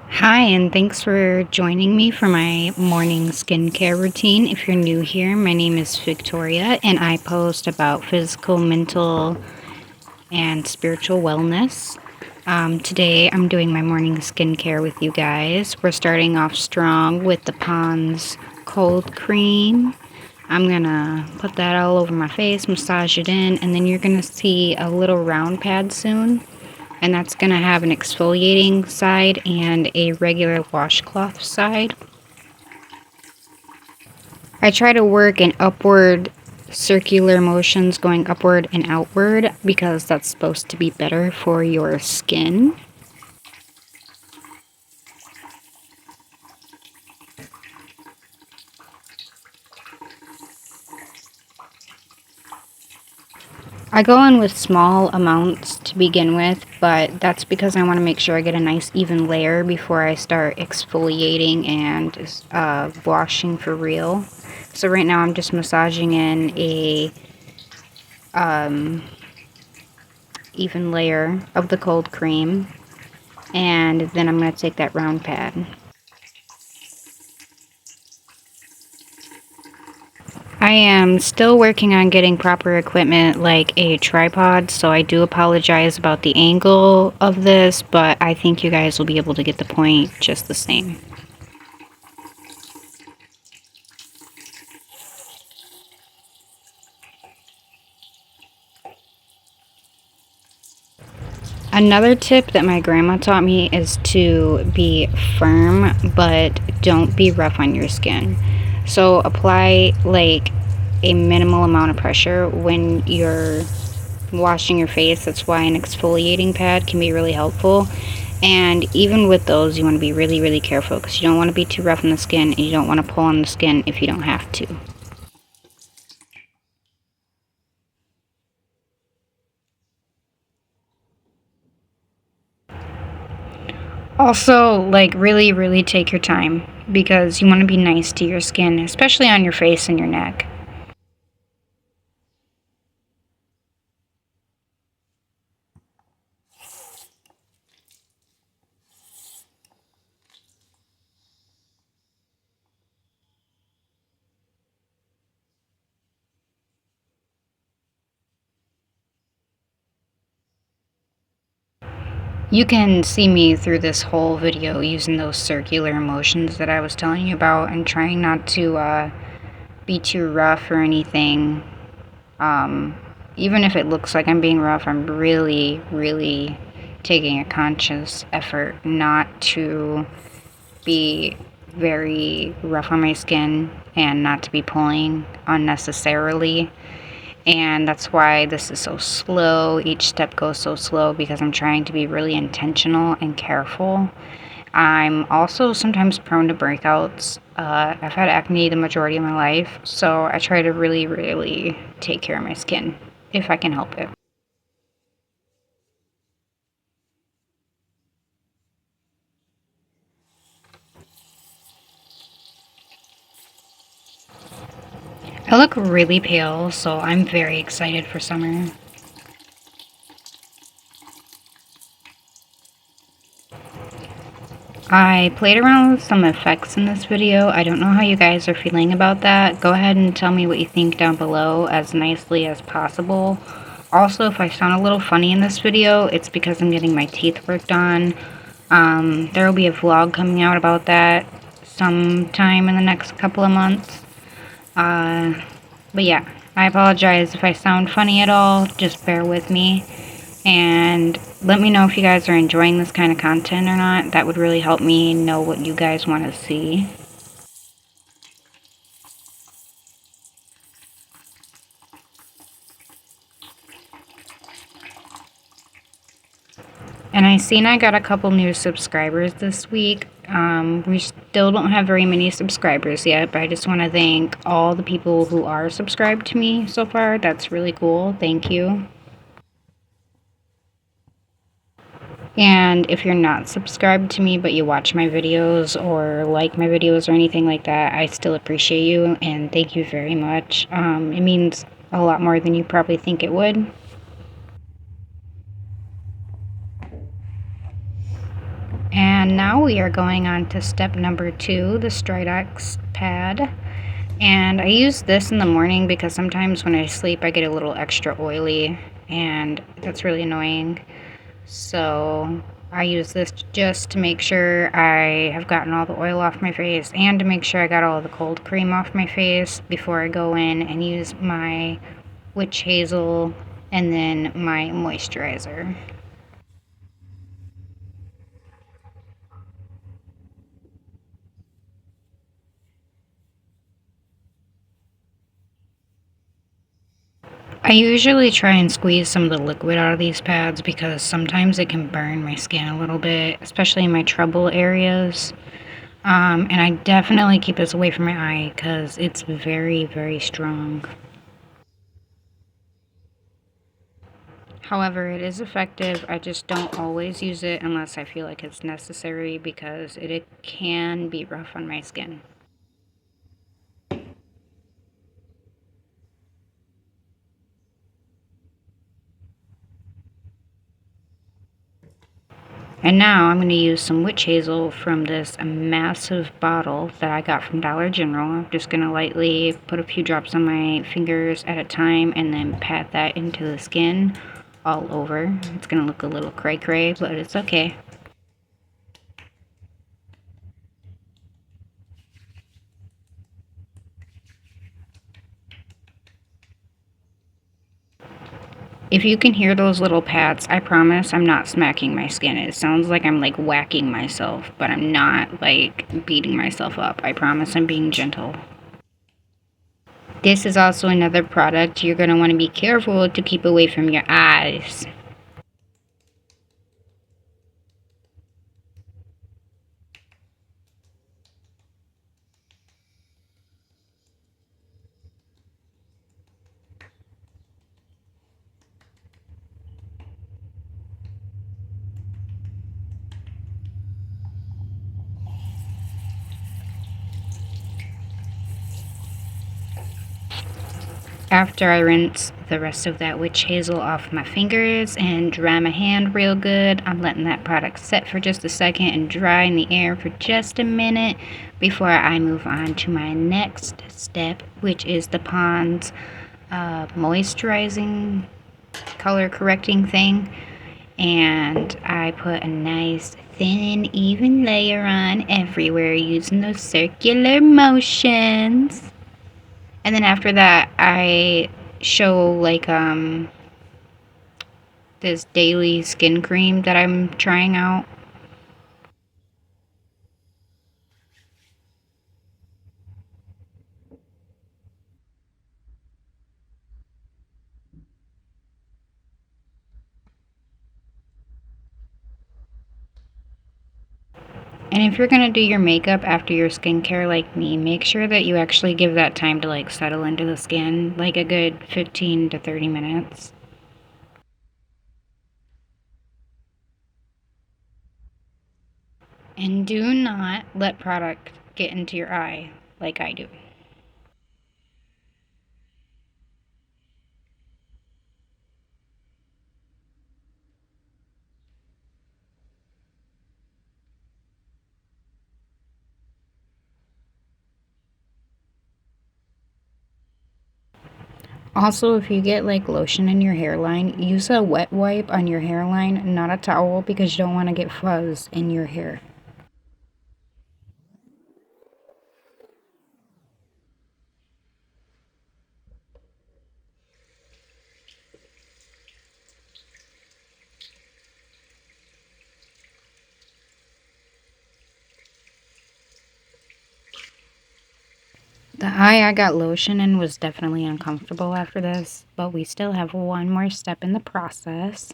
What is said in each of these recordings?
Hi, and thanks for joining me for my morning skincare routine. If you're new here, my name is Victoria, and I post about physical, mental, and spiritual wellness. Today, I'm doing my morning skincare with you guys. We're starting off strong with the Pond's cold cream. I'm gonna put that all over my face, massage it in, and then you're gonna see a little round pad soon, and that's going to have an exfoliating side and a regular washcloth side. I try to work in upward circular motions going upward and outward because that's supposed to be better for your skin. I go in with small amounts to begin with, but that's because I want to make sure I get a nice even layer before I start exfoliating and washing for real. So right now I'm just massaging in a um, even layer of the cold cream, and then I'm going to take that round pad. I am still working on getting proper equipment like a tripod, so I do apologize about the angle of this, but I think you guys will be able to get the point just the same. Another tip that my grandma taught me is to be firm, but don't be rough on your skin. So apply like a minimal amount of pressure when you're washing your face. That's why an exfoliating pad can be really helpful. And even with those, you want to be really, really careful because you don't want to be too rough on the skin and you don't want to pull on the skin if you don't have to. Also, like, really, really take your time because you want to be nice to your skin, especially on your face and your neck. You can see me through this whole video using those circular motions that I was telling you about and trying not to be too rough or anything. Um, Even if it looks like I'm being rough, I'm really, really taking a conscious effort not to be very rough on my skin and not to be pulling unnecessarily. And that's why this is so slow. Each step goes so slow because I'm trying to be really intentional and careful. I'm also sometimes prone to breakouts. I've had acne the majority of my life, so I try to really, really take care of my skin if I can help it. I look really pale, so I'm very excited for summer. I played around with some effects in this video. I don't know how you guys are feeling about that. Go ahead and tell me what you think down below as nicely as possible. Also, if I sound a little funny in this video, it's because I'm getting my teeth worked on. There will be a vlog coming out about that sometime in the next couple of months. Uh, but yeah, I apologize if I sound funny at all. Just bear with me. And let me know if you guys are enjoying this kind of content or not. That would really help me know what you guys want to see. And I seen I got a couple new subscribers this week. We still don't have very many subscribers yet, but I just want to thank all the people who are subscribed to me so far. That's really cool. Thank you. And if you're not subscribed to me, but you watch my videos or like my videos or anything like that, I still appreciate you and thank you very much. It means a lot more than you probably think it would. And now we are going on to step number 2, the Stridex pad. And I use this in the morning because sometimes when I sleep I get a little extra oily and that's really annoying. So I use this just to make sure I have gotten all the oil off my face and to make sure I got all the cold cream off my face before I go in and use my witch hazel and then my moisturizer. I usually try and squeeze some of the liquid out of these pads because sometimes it can burn my skin a little bit, especially in my trouble areas. And I definitely keep this away from my eye because it's very, very strong. However, it is effective. I just don't always use it unless I feel like it's necessary because it can be rough on my skin. And now I'm going to use some witch hazel from this massive bottle that I got from Dollar General. I'm just going to lightly put a few drops on my fingers at a time and then pat that into the skin all over. It's going to look a little cray-cray, but it's okay. If you can hear those little pats, I promise I'm not smacking my skin. It sounds like I'm like whacking myself, but I'm not like beating myself up. I promise I'm being gentle. This is also another product you're going to want to be careful to keep away from your eyes. After I rinse the rest of that witch hazel off my fingers and dry my hand real good, I'm letting that product set for just a second and dry in the air for just a minute before I move on to my next step, which is the Pond's moisturizing color correcting thing. And I put a nice thin even layer on everywhere using those circular motions. And then after that, I show like this daily skin cream that I'm trying out. And if you're gonna do your makeup after your skincare like me, make sure that you actually give that time to like settle into the skin, like a good 15 to 30 minutes. And do not let product get into your eye like I do. Also, if you get like lotion in your hairline, use a wet wipe on your hairline, not a towel, because you don't want to get fuzz in your hair. The eye I got lotion in was definitely uncomfortable after this, but we still have one more step in the process.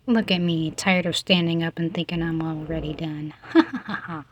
Look at me, tired of standing up and thinking I'm already done. Ha ha ha ha.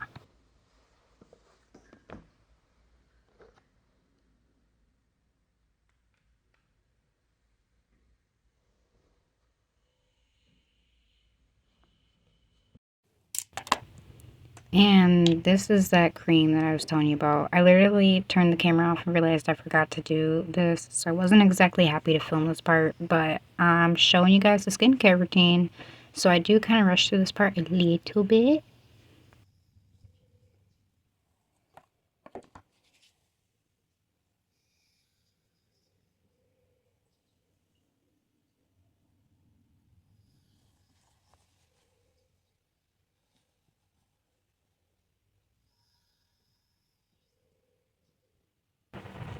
And this is that cream that I was telling you about. I literally turned the camera off and realized I forgot to do this, so I wasn't exactly happy to film this part, but I'm showing you guys the skincare routine, so I do kind of rush through this part a little bit.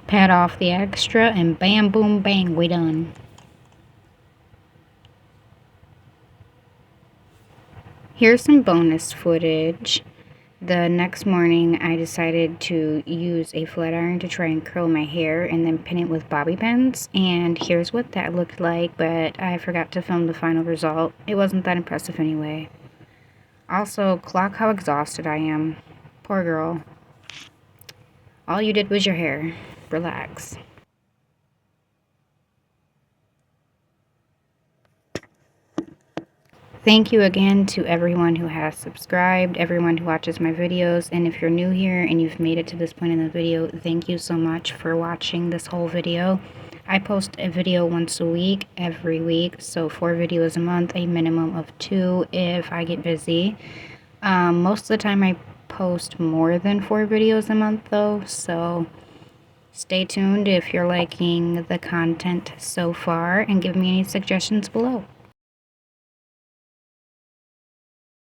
Pat off the extra, and bam, boom, bang, we done. Here's some bonus footage. The next morning, I decided to use a flat iron to try and curl my hair and then pin it with bobby pins. And here's what that looked like, but I forgot to film the final result. It wasn't that impressive anyway. Also, clock how exhausted I am. Poor girl. All you did was your hair. Relax. Thank you again to everyone who has subscribed, everyone who watches my videos, and if you're new here and you've made it to this point in the video, thank you so much for watching this whole video. I post a video once a week, every week, so 4 videos a month, a minimum of 2 if I get busy. Most of the time I post more than 4 videos a month though, so stay tuned if you're liking the content so far, and give me any suggestions below.